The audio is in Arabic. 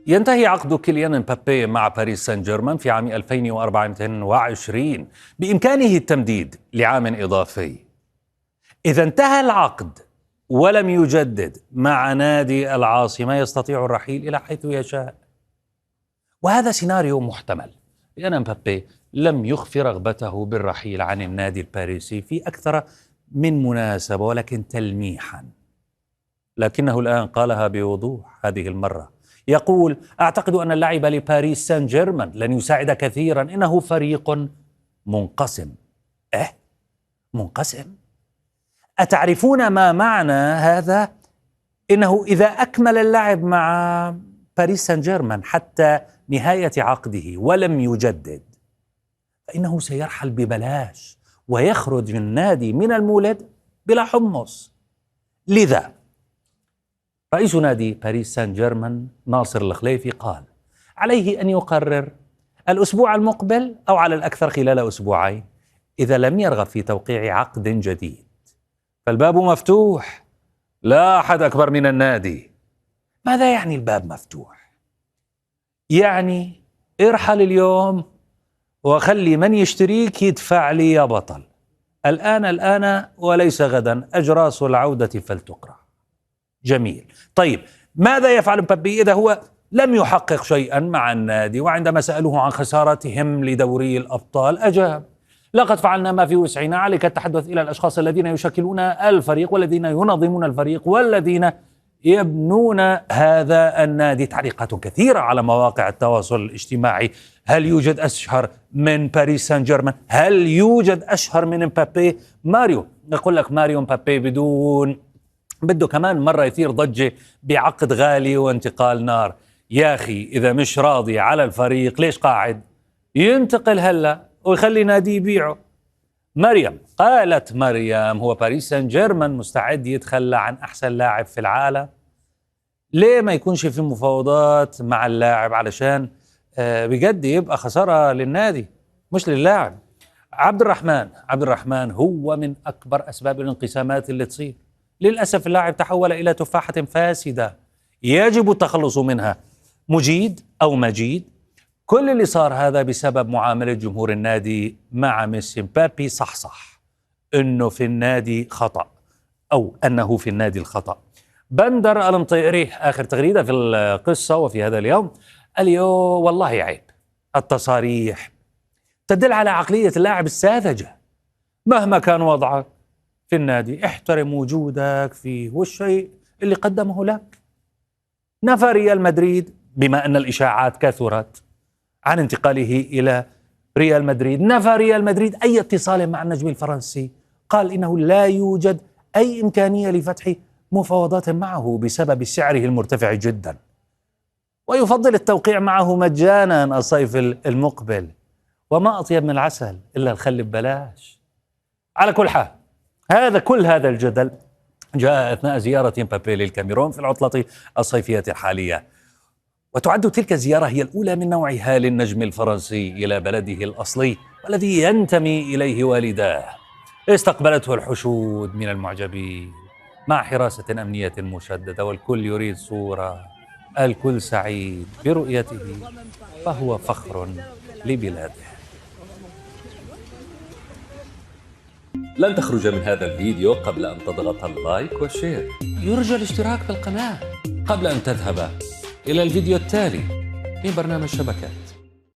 ينتهي عقد كيليان مبابي مع باريس سان جيرمان في عام 2024 بإمكانه التمديد لعام إضافي. إذا انتهى العقد ولم يجدد مع نادي العاصمة يستطيع الرحيل إلى حيث يشاء، وهذا سيناريو محتمل لأن مبابي لم يخفي رغبته بالرحيل عن النادي الباريسي في أكثر من مناسبة، ولكن تلميحا. لكنه الآن قالها بوضوح هذه المرة، يقول: أعتقد أن اللعب لباريس سان جيرمان لن يساعد كثيرا، إنه فريق منقسم. منقسم؟ أتعرفون ما معنى هذا؟ إنه إذا أكمل اللعب مع باريس سان جيرمان حتى نهاية عقده ولم يجدد، فإنه سيرحل ببلاش ويخرج النادي من المولد بلا حمص. لذا رئيس نادي باريس سان جيرمان ناصر الخليفي قال: عليه أن يقرر الأسبوع المقبل أو على الأكثر خلال أسبوعين. إذا لم يرغب في توقيع عقد جديد فالباب مفتوح، لا أحد أكبر من النادي. ماذا يعني الباب مفتوح؟ يعني ارحل اليوم وخلي من يشتريك يدفع لي يا بطل، الآن وليس غدا، أجراس العودة فلتقرأ. جميل. طيب ماذا يفعل مبابي إذا هو لم يحقق شيئا مع النادي؟ وعندما سألوه عن خسارتهم لدوري الأبطال أجاب: لقد فعلنا ما في وسعنا، عليك التحدث إلى الأشخاص الذين يشكلون الفريق والذين ينظمون الفريق والذين يبنون هذا النادي. تعليقات كثيرة على مواقع التواصل الاجتماعي. هل يوجد أشهر من باريس سان جيرمان؟ هل يوجد أشهر من مبابي؟ ماريو يقول لك ماريو مبابي بده كمان مرة يثير ضجة بعقد غالي وانتقال نار. يا أخي إذا مش راضي على الفريق ليش قاعد؟ ينتقل هلأ ويخلي نادي يبيعه. قالت مريم: هو باريس سان جيرمان مستعد يتخلى عن أحسن لاعب في العالم؟ ليه ما يكونش في مفاوضات مع اللاعب علشان بجد يبقى خسارة للنادي مش للاعب؟ عبد الرحمن هو من أكبر أسباب الانقسامات اللي تصير. للأسف اللاعب تحول إلى تفاحة فاسدة يجب التخلص منها، مجيد أو مجيد. كل اللي صار هذا بسبب معاملة جمهور النادي مع ميسي. مبابي صح إنه في النادي خطأ، أو أنه في النادي الخطأ. بندر المطيري آخر تغريدة في القصة وفي هذا اليوم: والله عيب. التصاريح تدل على عقلية اللاعب الساذجة. مهما كان وضعك في النادي احترم وجودك فيه والشيء اللي قدمه لك. نفى ريال مدريد بما أن الإشاعات كثرت عن انتقاله إلى ريال مدريد، نفى ريال مدريد أي اتصال مع النجم الفرنسي، قال إنه لا يوجد أي إمكانية لفتح مفاوضات معه بسبب سعره المرتفع جدا، ويفضل التوقيع معه مجانا الصيف المقبل. وما أطيب من العسل إلا الخل ببلاش. على كل حال كل هذا الجدل جاء أثناء زيارة مبابي للكاميرون في العطلة الصيفية الحالية، وتعد تلك الزيارة هي الأولى من نوعها للنجم الفرنسي إلى بلده الأصلي والذي ينتمي إليه والداه. استقبلته الحشود من المعجبين مع حراسة أمنية مشددة، والكل يريد صورة، الكل سعيد برؤيته، فهو فخر لبلاده. لن تخرج من هذا الفيديو قبل أن تضغط اللايك والشير. يرجى الاشتراك بالقناة قبل أن تذهب إلى الفيديو التالي من برنامج شبكات.